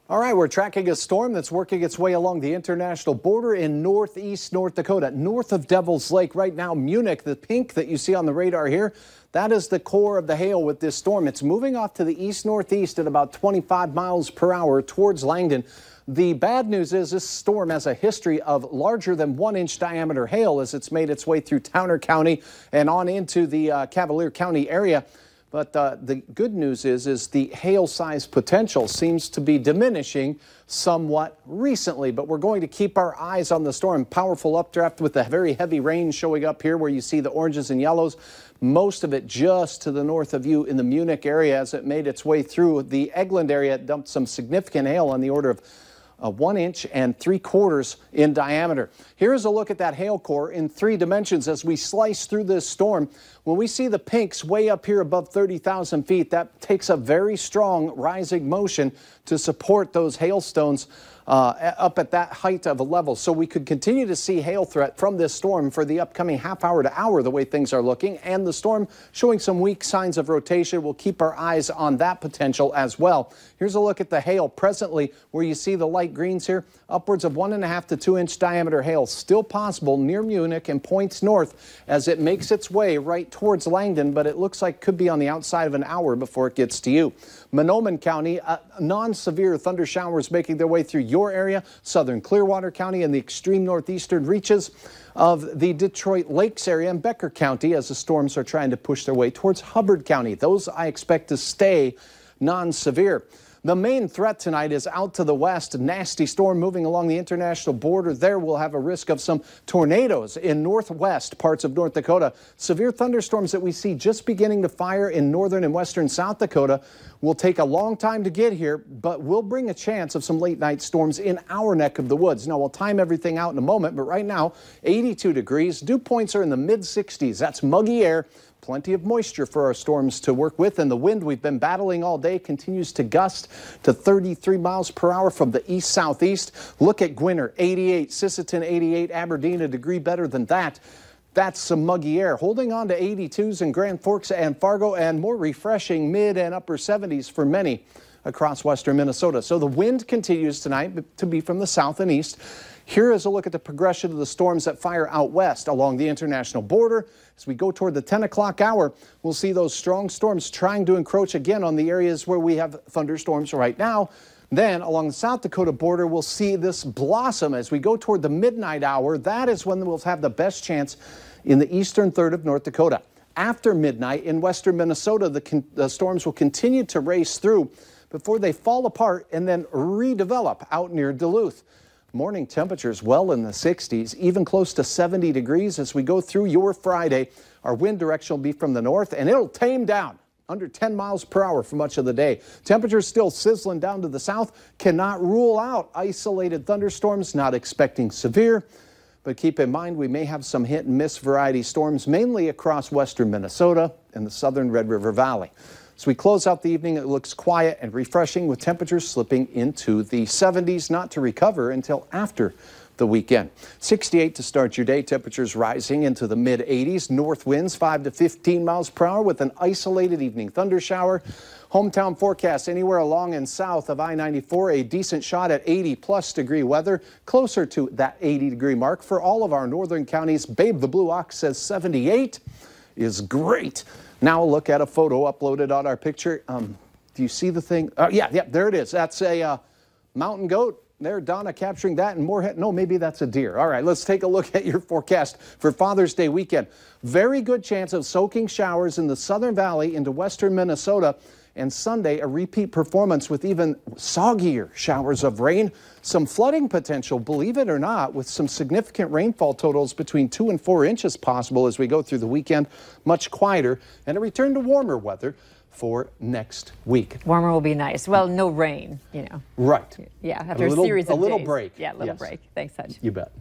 All right, we're tracking a storm that's working its way along the international border in northeast North Dakota, north of Devil's Lake. Right now, Munich, the pink that you see on the radar here, that is the core of the hail with this storm. It's moving off to the east-northeast at about 25 miles per hour towards Langdon. The bad news is this storm has a history of larger than 1-inch diameter hail as it's made its way through Towner County and on into the Cavalier County area. But the good news is the hail size potential seems to be diminishing somewhat recently. But we're going to keep our eyes on the storm. Powerful updraft with the very heavy rain showing up here where you see the oranges and yellows. Most of it just to the north of you in the Munich area as it made its way through the Egeland area. It dumped some significant hail on the order of 1 inch and 3/4 in diameter. Here's a look at that hail core in 3 dimensions as we slice through this storm. When we see the pinks way up here above 30,000 feet, that takes a very strong rising motion to support those hailstones up at that height of a level. So we could continue to see hail threat from this storm for the upcoming half hour to hour, the way things are looking. And the storm showing some weak signs of rotation. We'll keep our eyes on that potential as well. Here's a look at the hail presently where you see the light greens here. Upwards of 1.5 to 2 inch diameter hail still possible near Munich and points north as it makes its way right towards Langdon, but it looks like could be on the outside of an hour before it gets to you. Monoman County, non-severe thunder showers making their way through your area, southern Clearwater County and the extreme northeastern reaches of the Detroit Lakes area and Becker County as the storms are trying to push their way towards Hubbard County. Those I expect to stay non-severe. The main threat tonight is out to the west. A nasty storm moving along the international border. There we'll have a risk of some tornadoes in northwest parts of North Dakota. Severe thunderstorms that we see just beginning to fire in northern and western South Dakota will take a long time to get here, but will bring a chance of some late night storms in our neck of the woods. Now we'll time everything out in a moment, but right now 82 degrees. Dew points are in the mid 60s. That's muggy air. Plenty of moisture for our storms to work with, and the wind we've been battling all day continues to gust to 33 miles per hour from the east-southeast. Look at Gwinner, 88, Sisseton, 88, Aberdeen, a degree better than that. That's some muggy air. Holding on to 82s in Grand Forks and Fargo, and more refreshing mid and upper 70s for many across western Minnesota. So the wind continues tonight to be from the south and east. Here is a look at the progression of the storms that fire out west along the international border. As we go toward the 10 o'clock hour, we'll see those strong storms trying to encroach again on the areas where we have thunderstorms right now. Then along the South Dakota border, we'll see this blossom as we go toward the midnight hour. That is when we'll have the best chance in the eastern third of North Dakota. After midnight in western Minnesota, the storms will continue to race through before they fall apart and then redevelop out near Duluth. Morning temperatures well in the 60s, even close to 70 degrees as we go through your Friday. Our wind direction will be from the north, and it'll tame down under 10 miles per hour for much of the day. Temperatures still sizzling down to the south. Cannot rule out isolated thunderstorms, not expecting severe. But keep in mind, we may have some hit and miss variety storms, mainly across western Minnesota and the southern Red River Valley. As we close out the evening, it looks quiet and refreshing with temperatures slipping into the 70s, not to recover until after the weekend. 68 to start your day, temperatures rising into the mid 80s. North winds 5 to 15 miles per hour with an isolated evening thunder shower. Hometown forecast anywhere along and south of I-94, a decent shot at 80+ degree weather, closer to that 80 degree mark for all of our northern counties. Babe the Blue Ox says 78 is great. Now a look at a photo uploaded on our picture. Do you see the thing? Yeah, there it is. That's a mountain goat. There, Donna capturing that, and Moorhead. No, maybe that's a deer. All right, let's take a look at your forecast for Father's Day weekend. Very good chance of soaking showers in the Southern Valley into western Minnesota. And Sunday, a repeat performance with even soggier showers of rain. Some flooding potential, believe it or not, with some significant rainfall totals between 2 and 4 inches possible as we go through the weekend. Much quieter, and a return to warmer weather for next week. Warmer will be nice. Well, no rain, you know. Right. Yeah, after a series of days. A little break. Yeah, a little break. Thanks, Hutch. You bet.